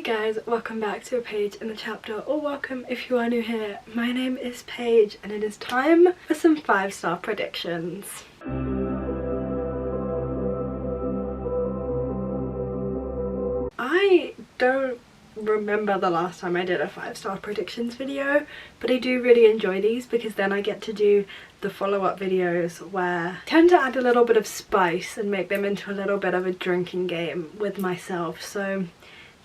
guys, welcome back to a page in the chapter, or welcome if you are new here. My name is Paige and it is time for some 5-star predictions. I don't remember the last time I did a 5-star predictions video, but I do really enjoy these because then I get to do the follow-up videos where I tend to add a little bit of spice and make them into a little bit of a drinking game with myself. So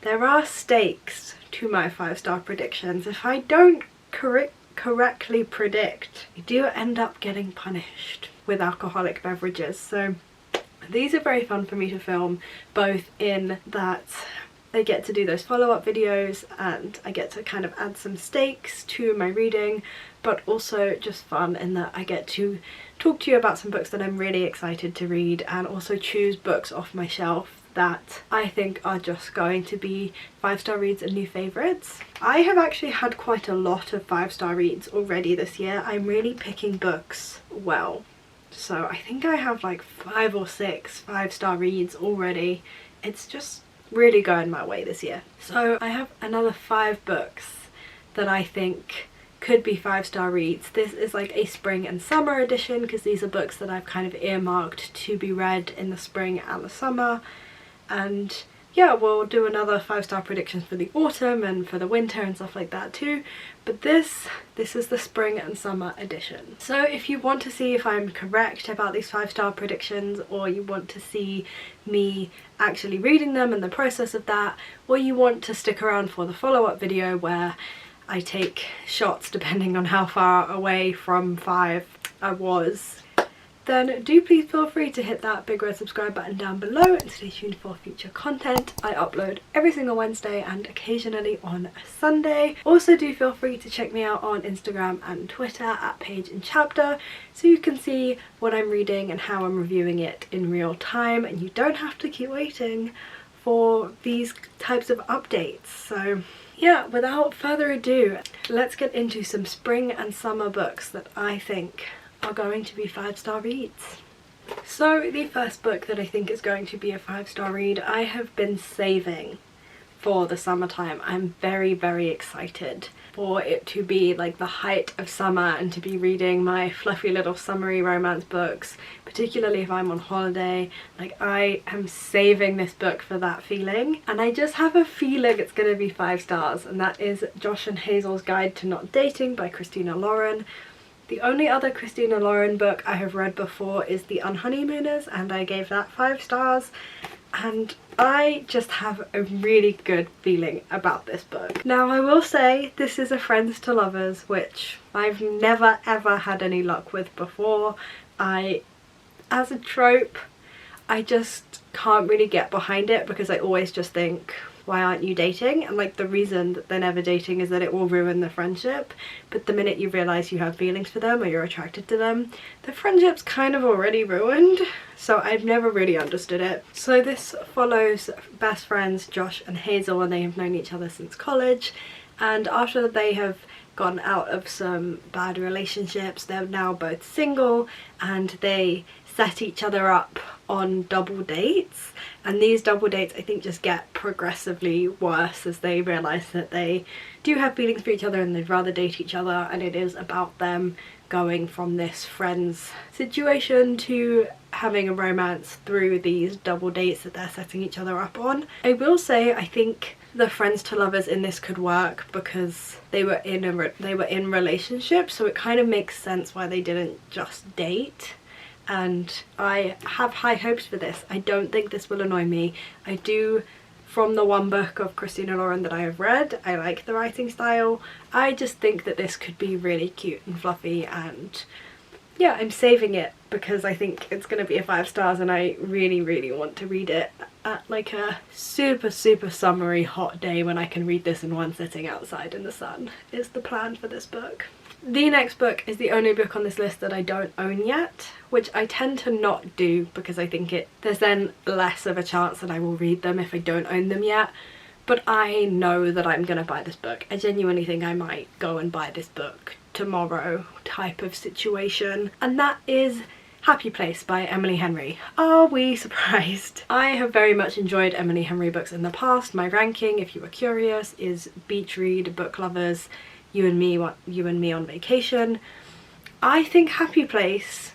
there are stakes to my 5-star predictions. If I don't correctly predict, I do end up getting punished with alcoholic beverages. So these are very fun for me to film, both in that I get to do those follow-up videos and I get to kind of add some stakes to my reading, but also just fun in that I get to talk to you about some books that I'm really excited to read, and also choose books off my shelf that I think are just going to be 5-star reads and new favourites. I have actually had quite a lot of 5-star reads already this year. I'm really picking books well. So I think I have like 5 or 6 5-star reads already. It's just really going my way this year. So I have another 5 books that I think could be 5-star reads. This is like a spring and summer edition because these are books that I've kind of earmarked to be read in the spring and the summer. And yeah, we'll do another 5-star predictions for the autumn and for the winter and stuff like that too. But this is the spring and summer edition. So if you want to see if I'm correct about these 5-star predictions, or you want to see me actually reading them and the process of that, or you want to stick around for the follow-up video where I take shots depending on how far away from 5 I was, then do please feel free to hit that big red subscribe button down below and stay tuned for future content. I upload every single Wednesday and occasionally on a Sunday. Also do feel free to check me out on Instagram and Twitter at Page and Chapter, so you can see what I'm reading and how I'm reviewing it in real time, and you don't have to keep waiting for these types of updates. So yeah, without further ado, let's get into some spring and summer books that I think are going to be 5-star reads. So the first book that I think is going to be a 5-star read, I have been saving for the summertime. I'm very, very excited for it to be like the height of summer and to be reading my fluffy little summery romance books, particularly if I'm on holiday. Like, I am saving this book for that feeling, and I just have a feeling it's going to be 5 stars, and that is Josh and Hazel's Guide to Not Dating by Christina Lauren. The only other Christina Lauren book I have read before is The Unhoneymooners, and I gave that 5 stars, and I just have a really good feeling about this book. Now I will say this is a friends to lovers, which I've never ever had any luck with before. As a trope, I just can't really get behind it because I always just think, why aren't you dating? And like, the reason that they're never dating is that it will ruin the friendship. But the minute you realise you have feelings for them or you're attracted to them, the friendship's kind of already ruined. So I've never really understood it. So this follows best friends Josh and Hazel, and they have known each other since college. And after they have gotten out of some bad relationships, they're now both single, and they set each other up on double dates. And these double dates, I think, just get progressively worse as they realise that they do have feelings for each other and they'd rather date each other, and it is about them going from this friends situation to having a romance through these double dates that they're setting each other up on. I will say I think the friends to lovers in this could work because they were in relationships, so it kind of makes sense why they didn't just date. And I have high hopes for this. I don't think this will annoy me. I do, from the one book of Christina Lauren that I have read, I like the writing style. I just think that this could be really cute and fluffy, and yeah, I'm saving it because I think it's going to be a 5 stars, and I really, really want to read it at like a super, super summery hot day when I can read this in one sitting outside in the sun is the plan for this book. The next book is the only book on this list that I don't own yet, which I tend to not do because I think there's then less of a chance that I will read them if I don't own them yet. But I know that I'm gonna buy this book. I genuinely think I might go and buy this book tomorrow type of situation. And that is Happy Place by Emily Henry. Are we surprised? I have very much enjoyed Emily Henry books in the past. My ranking, if you were curious, is Beach Read, Book Lovers, You and Me on Vacation. I think Happy Place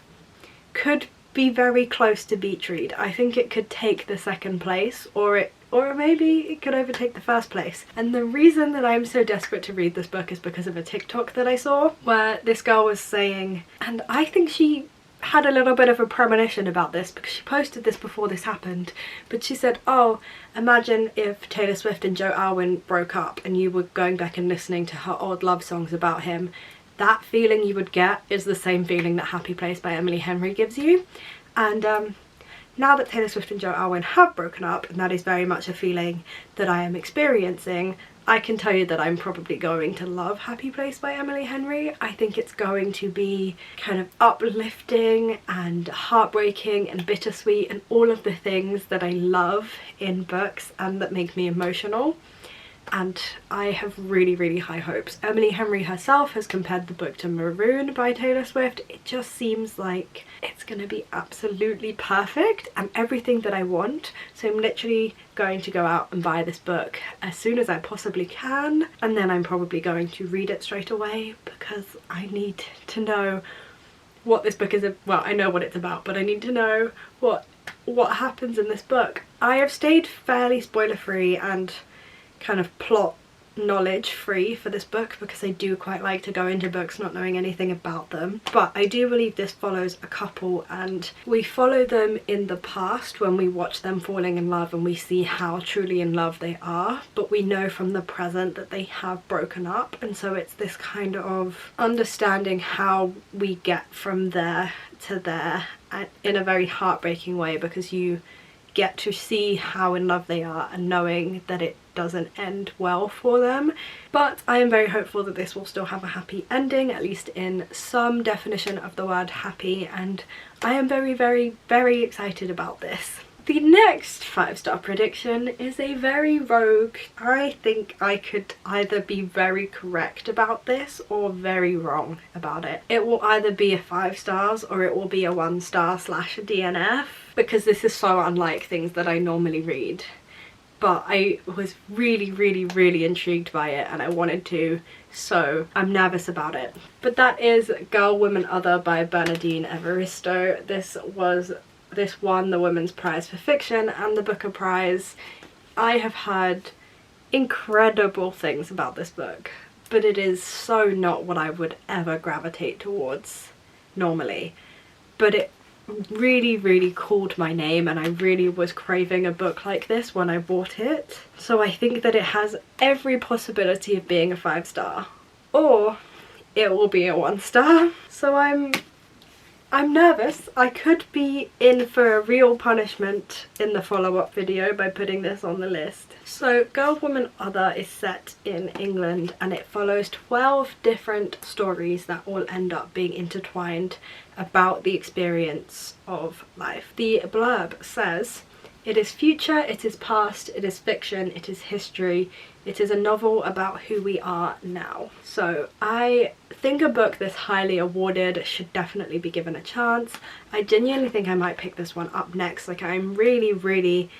could be very close to Beach Read. I think it could take the second place, or maybe it could overtake the first place. And the reason that I'm so desperate to read this book is because of a TikTok that I saw where this girl was saying, and I think she had a little bit of a premonition about this because she posted this before this happened, but she said, oh, imagine if Taylor Swift and Joe Alwyn broke up and you were going back and listening to her old love songs about him. That feeling you would get is the same feeling that Happy Place by Emily Henry gives you. And now that Taylor Swift and Joe Alwyn have broken up, and that is very much a feeling that I am experiencing, I can tell you that I'm probably going to love Happy Place by Emily Henry. I think it's going to be kind of uplifting and heartbreaking and bittersweet and all of the things that I love in books and that make me emotional. And I have really, really high hopes. Emily Henry herself has compared the book to Maroon by Taylor Swift. It just seems like it's going to be absolutely perfect and everything that I want. So I'm literally going to go out and buy this book as soon as I possibly can, and then I'm probably going to read it straight away because I need to know what this book is. Well, I know what it's about, but I need to know what happens in this book. I have stayed fairly spoiler free and kind of plot knowledge free for this book because I do quite like to go into books not knowing anything about them, but I do believe this follows a couple, and we follow them in the past when we watch them falling in love and we see how truly in love they are, but we know from the present that they have broken up, and so it's this kind of understanding how we get from there to there in a very heartbreaking way, because you get to see how in love they are and knowing that it doesn't end well for them. But I am very hopeful that this will still have a happy ending, at least in some definition of the word happy, and I am very, very, very excited about this. The next 5-star prediction is a very rogue. I think I could either be very correct about this or very wrong about it. It will either be a 5 stars or it will be a 1-star / DNF, because this is so unlike things that I normally read. But I was really, really, really intrigued by it and I wanted to, so I'm nervous about it. But that is Girl, Woman, Other by Bernardine Evaristo. This won the Women's Prize for Fiction and the Booker Prize. I have heard incredible things about this book, but it is so not what I would ever gravitate towards normally. But it really, really called my name and I really was craving a book like this when I bought it. So I think that it has every possibility of being a 5-star, or it will be a 1-star. So I'm nervous. I could be in for a real punishment in the follow-up video by putting this on the list. So Girl, Woman, Other is set in England and it follows 12 different stories that all end up being intertwined about the experience of life. The blurb says, "It is future, it is past, it is fiction, it is history. It is a novel about who we are now." So I think a book this highly awarded should definitely be given a chance. I genuinely think I might pick this one up next. Like, I'm really, really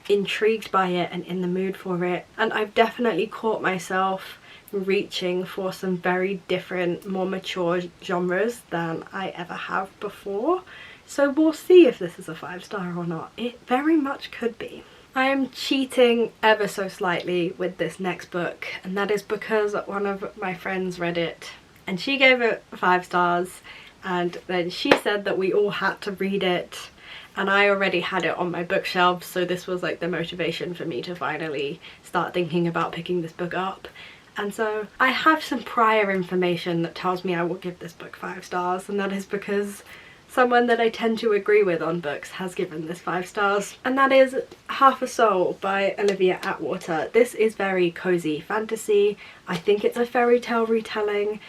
intrigued by it and in the mood for it. And I've definitely caught myself reaching for some very different, more mature genres than I ever have before. So we'll see if this is a 5-star or not. It very much could be. I am cheating ever so slightly with this next book, and that is because one of my friends read it and she gave it 5 stars, and then she said that we all had to read it, and I already had it on my bookshelf, so this was like the motivation for me to finally start thinking about picking this book up. And so I have some prior information that tells me I will give this book 5 stars, and that is because someone that I tend to agree with on books has given this 5 stars, and that is Half a Soul by Olivia Atwater. This is very cozy fantasy. I think it's a fairy tale retelling,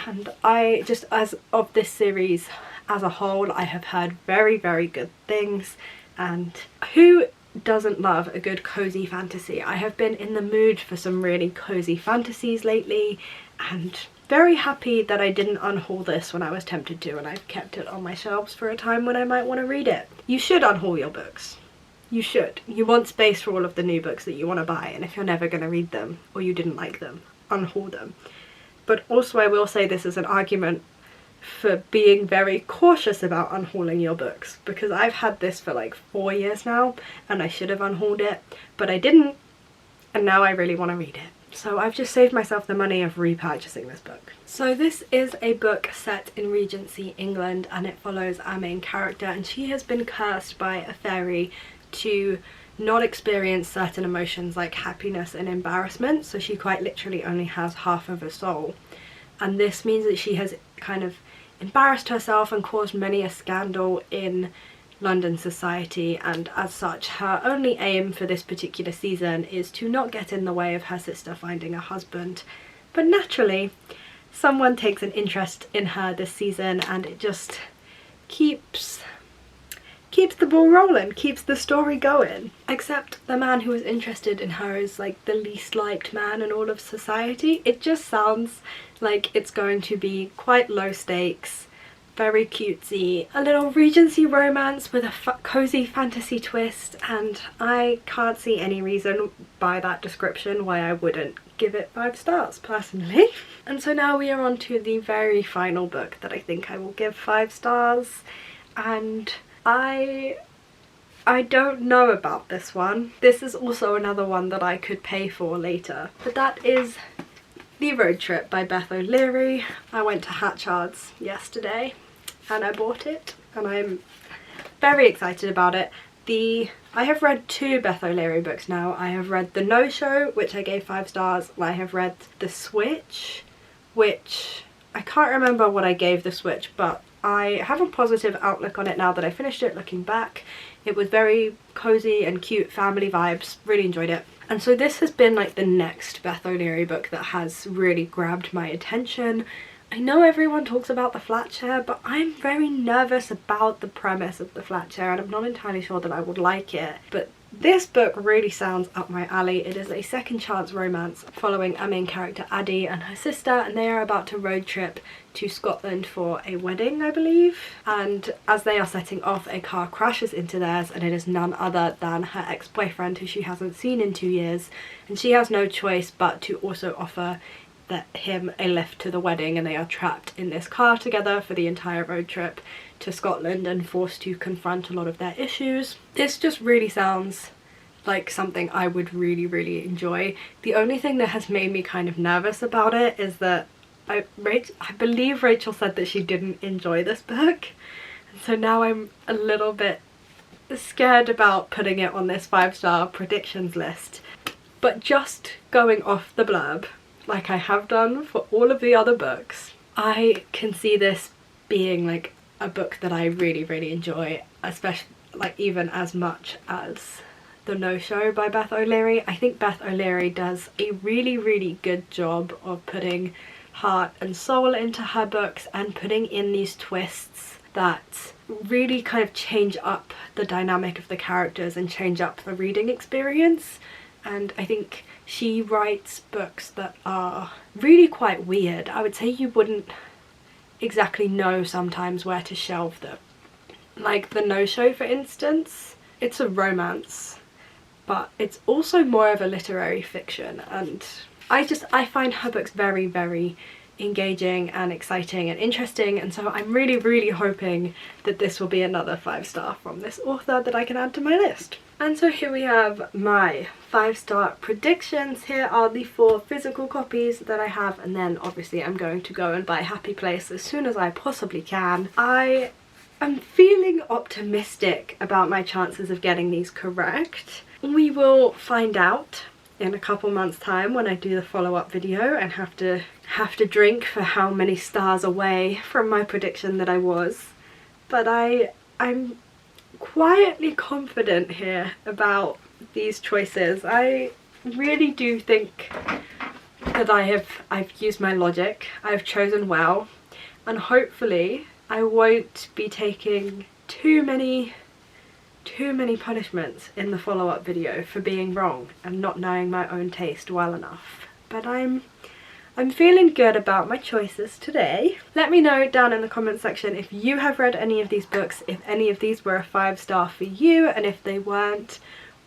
and I just, as of this series as a whole, I have heard very, very good things. And who doesn't love a good cozy fantasy? I have been in the mood for some really cozy fantasies lately, and very happy that I didn't unhaul this when I was tempted to, and I've kept it on my shelves for a time when I might want to read it. You should unhaul your books. You should. You want space for all of the new books that you want to buy, and if you're never going to read them or you didn't like them, unhaul them. But also I will say this is an argument for being very cautious about unhauling your books, because I've had this for like 4 years now and I should have unhauled it, but I didn't, and now I really want to read it. So I've just saved myself the money of repurchasing this book. So this is a book set in Regency England, and it follows our main character, and she has been cursed by a fairy to not experience certain emotions like happiness and embarrassment, so she quite literally only has half of a soul. And this means that she has kind of embarrassed herself and caused many a scandal in London society, and as such her only aim for this particular season is to not get in the way of her sister finding a husband. But naturally someone takes an interest in her this season, and it just keeps the ball rolling, keeps the story going. Except the man who is interested in her is like the least liked man in all of society. It just sounds like it's going to be quite low stakes, very cutesy, a little Regency romance with a cozy fantasy twist, and I can't see any reason by that description why I wouldn't give it 5 stars personally. And so now we are on to the very final book that I think I will give 5 stars, and I don't know about this one. This is also another one that I could pay for later, but that is The Road Trip by Beth O'Leary. I went to Hatchards yesterday and I bought it, and I'm very excited about it. I have read 2 Beth O'Leary books now. I have read The No Show, which I gave 5 stars, and I have read The Switch, which I can't remember what I gave The Switch, but I have a positive outlook on it now that I finished it. Looking back, it was very cozy and cute, family vibes, really enjoyed it. And so this has been like the next Beth O'Leary book that has really grabbed my attention. I know everyone talks about the flat chair, but I'm very nervous about the premise of the flat chair, and I'm not entirely sure that I would like it. But this book really sounds up my alley. It is a second chance romance following our main character Addie and her sister, and they are about to road trip to Scotland for a wedding, I believe. And as they are setting off, a car crashes into theirs, and it is none other than her ex-boyfriend, who she hasn't seen in 2 years, and she has no choice but to also offer him a lift to the wedding, and they are trapped in this car together for the entire road trip to Scotland and forced to confront a lot of their issues. This just really sounds like something I would really enjoy. The only thing that has made me kind of nervous about it is that I believe Rachel said that she didn't enjoy this book, and so now I'm a little bit scared about putting it on this 5-star predictions list. But just going off the blurb, like I have done for all of the other books, I can see this being like a book that I really enjoy, especially like even as much as The No Show by Beth O'Leary. I think Beth O'Leary does a really good job of putting heart and soul into her books and putting in these twists that really kind of change up the dynamic of the characters and change up the reading experience. And I think she writes books that are really quite weird. I would say you wouldn't exactly know sometimes where to shelve them. Like The No Show, for instance, it's a romance, but it's also more of a literary fiction, and I find her books very engaging and exciting and interesting, and so I'm really hoping that this will be another 5-star from this author that I can add to my list. And so here we have my 5-star predictions. Here are the 4 physical copies that I have, and then obviously I'm going to go and buy Happy Place as soon as I possibly can. I am feeling optimistic about my chances of getting these correct. We will find out in a couple months' time when I do the follow-up video and have to drink for how many stars away from my prediction that I was. But I'm quietly confident here about these choices. I really do think that I've used my logic, I've chosen well, and hopefully I won't be taking too many punishments in the follow-up video for being wrong and not knowing my own taste well enough. But I'm I'm feeling good about my choices today. Let me know down in the comment section if you have read any of these books, if any of these were a 5-star for you, and if they weren't,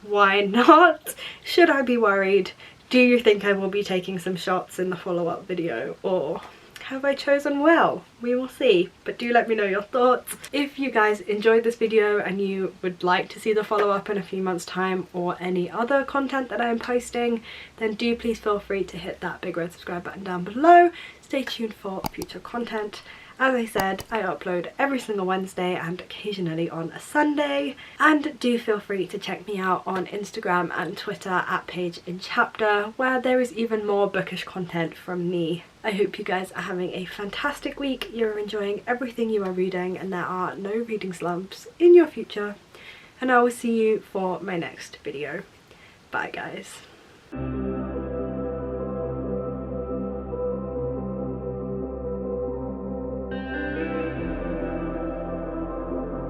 why not? Should I be worried? Do you think I will be taking some shots in the follow-up video, or have I chosen well? We will see, but do let me know your thoughts. If you guys enjoyed this video and you would like to see the follow-up in a few months' time, or any other content that I am posting, then do please feel free to hit that big red subscribe button down below. Stay tuned for future content. As I said, I upload every single Wednesday and occasionally on a Sunday. And do feel free to check me out on Instagram and Twitter at @PageInChapter, where there is even more bookish content from me. I hope you guys are having a fantastic week, you're enjoying everything you are reading, and there are no reading slumps in your future. And I will see you for my next video. Bye guys.